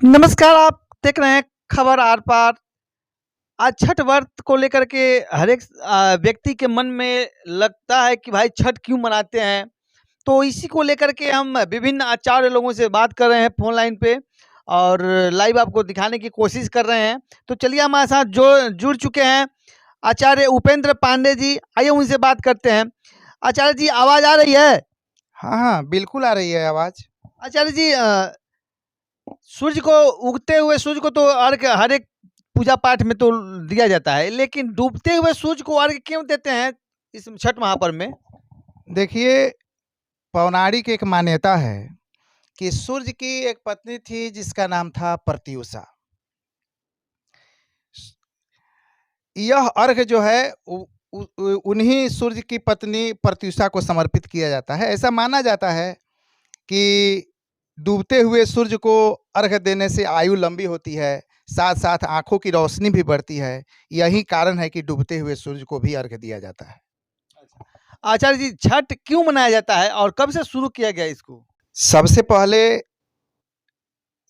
नमस्कार, आप देख रहे हैं खबर आर पार। आज छठ व्रत को लेकर के हर एक व्यक्ति के मन में लगता है कि भाई छठ क्यों मनाते हैं। तो इसी को लेकर के हम विभिन्न आचार्य लोगों से बात कर रहे हैं फ़ोन लाइन पे और लाइव आपको दिखाने की कोशिश कर रहे हैं। तो चलिए हमारे साथ जो जुड़ चुके हैं आचार्य उपेंद्र पांडे जी, आइए उनसे बात करते हैं। आचार्य जी, आवाज़ आ रही है? हाँ, हाँ, बिल्कुल आ रही है आवाज़। आचार्य जी, सूर्य को उगते हुए सूर्य को तो अर्घ हर एक पूजा पाठ में तो दिया जाता है, लेकिन डूबते हुए सूर्य को अर्घ क्यों देते हैं इस छठ महापर्व में? देखिए, पौराणिक एक मान्यता है कि सूर्य की एक पत्नी थी जिसका नाम था प्रत्यूषा। यह अर्घ जो है उन्हीं सूर्य की पत्नी प्रत्यूषा को समर्पित किया जाता है। ऐसा माना जाता है कि डूबते हुए सूर्य को अर्घ देने से आयु लंबी होती है, साथ-साथ आँखों की रोशनी भी बढ़ती है। यही कारण है कि डूबते हुए सूर्य को भी अर्घ दिया जाता है। आचार्य जी, छठ क्यों मनाया जाता है और कब से शुरू किया गया इसको? सबसे पहले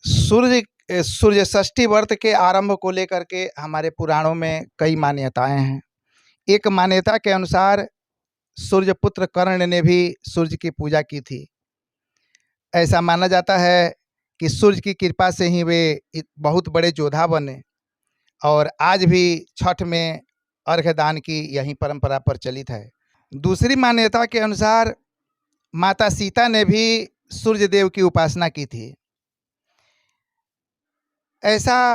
सूर्य षष्ठी व्रत के आरंभ को लेकर के हमारे पुराणों में कई मान्यताएं हैं। एक मान्यता के अनुसार सूर्यपुत्र कर्ण ने भी सूर्य की पूजा की थी। ऐसा माना जाता है कि सूर्य की कृपा से ही वे बहुत बड़े योद्धा बने और आज भी छठ में अर्घ्य दान की यही परंपरा प्रचलित है। दूसरी मान्यता के अनुसार माता सीता ने भी सूर्य देव की उपासना की थी। ऐसा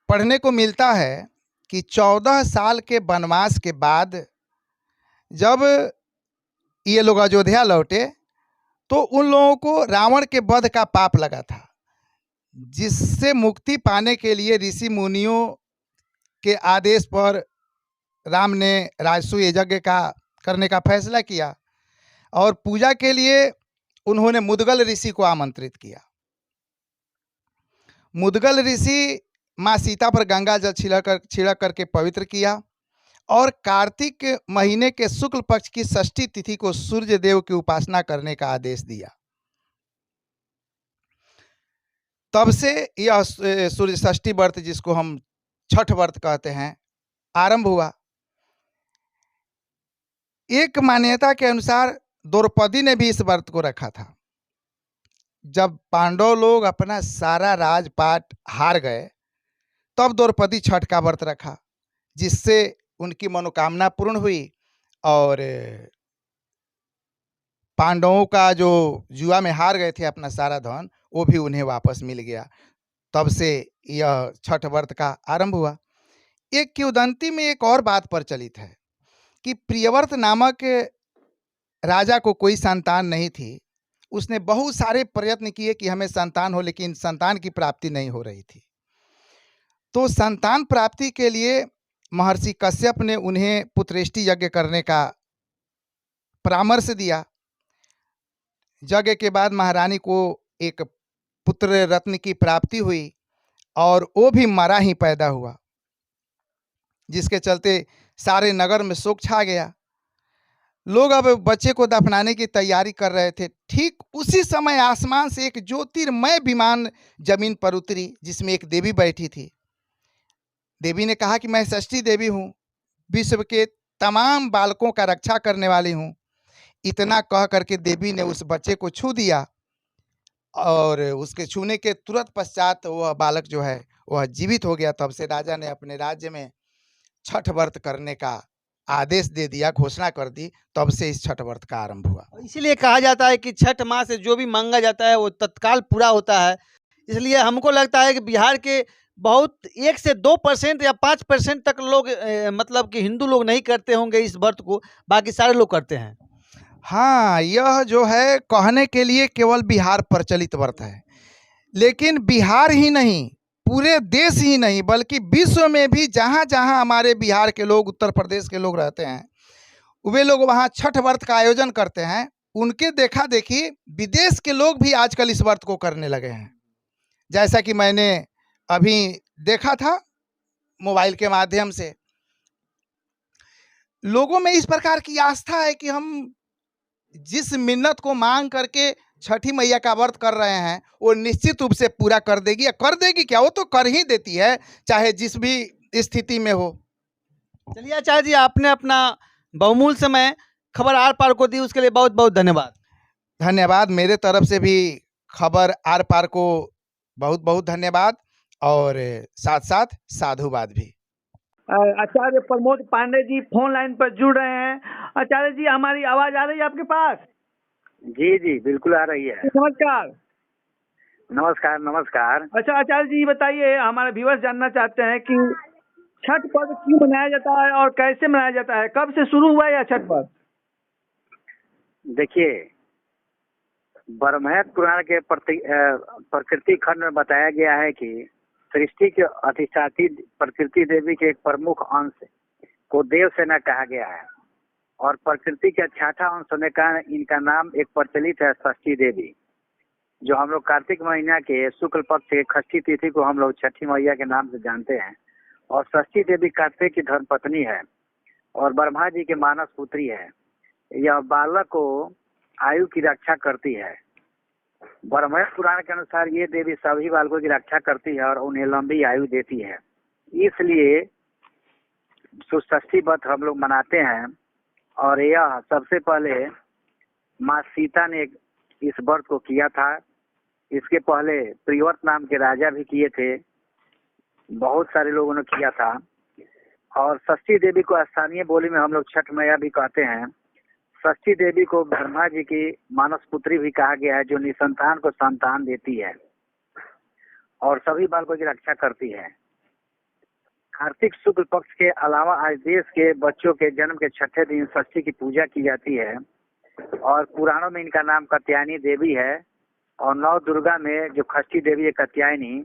पढ़ने को मिलता है कि 14 साल के वनवास के बाद जब ये लोग अयोध्या लौटे तो उन लोगों को रावण के वध का पाप लगा था, जिससे मुक्ति पाने के लिए ऋषि मुनियों के आदेश पर राम ने राजसूय यज्ञ का करने का फैसला किया और पूजा के लिए उन्होंने मुदगल ऋषि को आमंत्रित किया। मुदगल ऋषि माँ सीता पर गंगा जल छिड़क करके पवित्र किया और कार्तिक महीने के शुक्ल पक्ष की षष्ठी तिथि को सूर्य देव की उपासना करने का आदेश दिया। तब से यह सूर्य षष्ठी व्रत, जिसको हम छठ व्रत कहते हैं, आरंभ हुआ। एक मान्यता के अनुसार द्रौपदी ने भी इस व्रत को रखा था। जब पांडव लोग अपना सारा राजपाट हार गए तब द्रौपदी छठ का व्रत रखा, जिससे उनकी मनोकामना पूर्ण हुई और पांडवों का जो जुआ में हार गए थे अपना सारा धन, वो भी उन्हें वापस मिल गया। तब से यह छठ व्रत का आरंभ हुआ। एक किंवदंती में एक और बात प्रचलित है कि प्रियव्रत नामक राजा को कोई संतान नहीं थी। उसने बहुत सारे प्रयत्न किए कि हमें संतान हो, लेकिन संतान की प्राप्ति नहीं हो रही थी। तो संतान प्राप्ति के लिए महर्षि कश्यप ने उन्हें पुत्रेष्टि यज्ञ करने का परामर्श दिया। यज्ञ के बाद महारानी को एक पुत्र रत्न की प्राप्ति हुई और वो भी मरा ही पैदा हुआ, जिसके चलते सारे नगर में शोक छा गया। लोग अब बच्चे को दफनाने की तैयारी कर रहे थे। ठीक उसी समय आसमान से एक ज्योतिर्मय विमान जमीन पर उतरी, जिसमें एक देवी बैठी थी। देवी ने कहा कि मैं षष्ठी देवी हूँ, विश्व के तमाम बालकों का रक्षा करने वाली हूँ। इतना कह करके देवी ने उस बच्चे को छू दिया और उसके छूने के तुरंत पश्चात वह बालक जो है वह जीवित हो गया। तब से राजा ने अपने राज्य में छठ व्रत करने का आदेश दे दिया, घोषणा कर दी। तब से इस छठ व्रत का आरंभ हुआ। इसीलिए कहा जाता है कि छठ माँ से जो भी मांगा जाता है वो तत्काल पूरा होता है। इसलिए हमको लगता है कि बिहार के बहुत 1 से 2% या 5% तक लोग मतलब कि हिंदू लोग नहीं करते होंगे इस व्रत को, बाकी सारे लोग करते हैं। हाँ, यह जो है कहने के लिए केवल बिहार प्रचलित व्रत है, लेकिन बिहार ही नहीं, पूरे देश ही नहीं, बल्कि विश्व में भी जहाँ जहाँ हमारे बिहार के लोग, उत्तर प्रदेश के लोग रहते हैं, वे लोग वहाँ छठ व्रत का आयोजन करते हैं। उनके देखा देखी विदेश के लोग भी आजकल इस व्रत को करने लगे हैं। जैसा कि मैंने अभी देखा था मोबाइल के माध्यम से, लोगों में इस प्रकार की आस्था है कि हम जिस मिन्नत को मांग करके छठी मैया का व्रत कर रहे हैं वो निश्चित रूप से पूरा कर देगी, या कर देगी क्या, वो तो कर ही देती है चाहे जिस भी स्थिति में हो। चलिए आचार्य जी, आपने अपना बहुमूल्य समय खबर आर पार को दी, उसके लिए बहुत बहुत धन्यवाद। धन्यवाद, मेरे तरफ से भी खबर आर पार को बहुत बहुत धन्यवाद, और साथ साथ साधुवाद भी। आचार्य प्रमोद पांडे जी फोन लाइन पर जुड़ रहे हैं। आचार्य जी, हमारी आवाज आ रही है आपके पास? जी जी बिल्कुल आ रही है। नमस्कार। नमस्कार नमस्कार। अच्छा आचार्य जी, बताइए, हमारे व्यूअर्स जानना चाहते हैं कि छठ पर्व क्यों मनाया जाता है और कैसे मनाया जाता है, कब से शुरू हुआ यह छठ पर्व? देखिए, ब्रह्मण्य पुराण के प्रकृति खंड में बताया गया है कि सृष्टि के अधिष्ठात्री प्रकृति देवी के एक प्रमुख अंश को देव सेना कहा गया है, और प्रकृति के छठा अंश होने का इनका नाम एक प्रचलित है षष्ठी देवी, जो हम लोग कार्तिक महीना के शुक्ल पक्ष के षष्ठी तिथि को हम लोग छठी मैया के नाम से जानते हैं। और षष्ठी देवी कार्तिक की धर्मपत्नी है और ब्रह्मा जी के मानस पुत्री है। यह बालक को आयु की रक्षा करती है। ब्रह्मण्य पुराण के अनुसार ये देवी सभी बालकों की रक्षा करती है और उन्हें लंबी आयु देती है, इसलिए षष्ठी व्रत हम लोग मनाते हैं। और यह सबसे पहले माँ सीता ने इस व्रत को किया था। इसके पहले प्रियव्रत नाम के राजा भी किए थे, बहुत सारे लोगों ने किया था। और षष्ठी देवी को स्थानीय बोली में हम लोग छठ मैया भी कहते हैं। षष्ठी देवी को ब्रह्मा जी की मानस पुत्री भी कहा गया है, जो निसंतान को संतान देती है और सभी बालकों की रक्षा करती है। कार्तिक शुक्ल पक्ष के अलावा आज देश के बच्चों के जन्म के छठे दिन षष्ठी की पूजा की जाती है, और पुराणों में इनका नाम कात्यायनी देवी है। और नौ दुर्गा में जो षष्ठी देवी है कात्यायनी,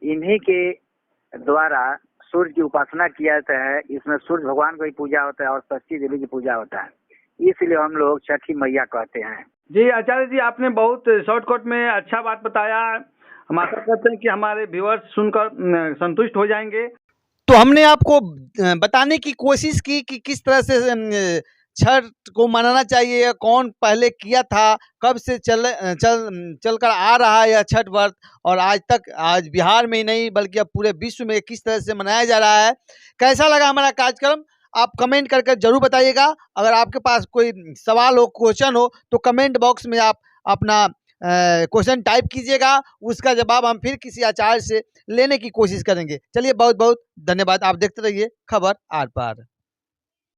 इन्हीं के द्वारा सूर्य की उपासना किया जाता है। इसमें सूर्य भगवान की पूजा होता है और षष्ठी देवी की पूजा होता है, इसलिए हम लोग छठी मैया कहते हैं। जी आचार्य जी, आपने बहुत शॉर्टकट में अच्छा बात बताया। हम आशा करते हैं कि हमारे व्यूअर्स सुनकर संतुष्ट हो जाएंगे। तो हमने आपको बताने की कोशिश की कि किस तरह से छठ को मनाना चाहिए, कौन पहले किया था, कब से चल कर आ रहा है यह छठ व्रत, और आज तक, आज बिहार में ही नहीं बल्कि अब पूरे विश्व में किस तरह से मनाया जा रहा है। कैसा लगा हमारा कार्यक्रम, आप कमेंट करके जरूर बताइएगा। अगर आपके पास कोई सवाल हो, क्वेश्चन हो, तो कमेंट बॉक्स में आप अपना क्वेश्चन टाइप कीजिएगा, उसका जवाब हम फिर किसी आचार्य से लेने की कोशिश करेंगे। चलिए, बहुत बहुत धन्यवाद। आप देखते रहिए खबर आर पार।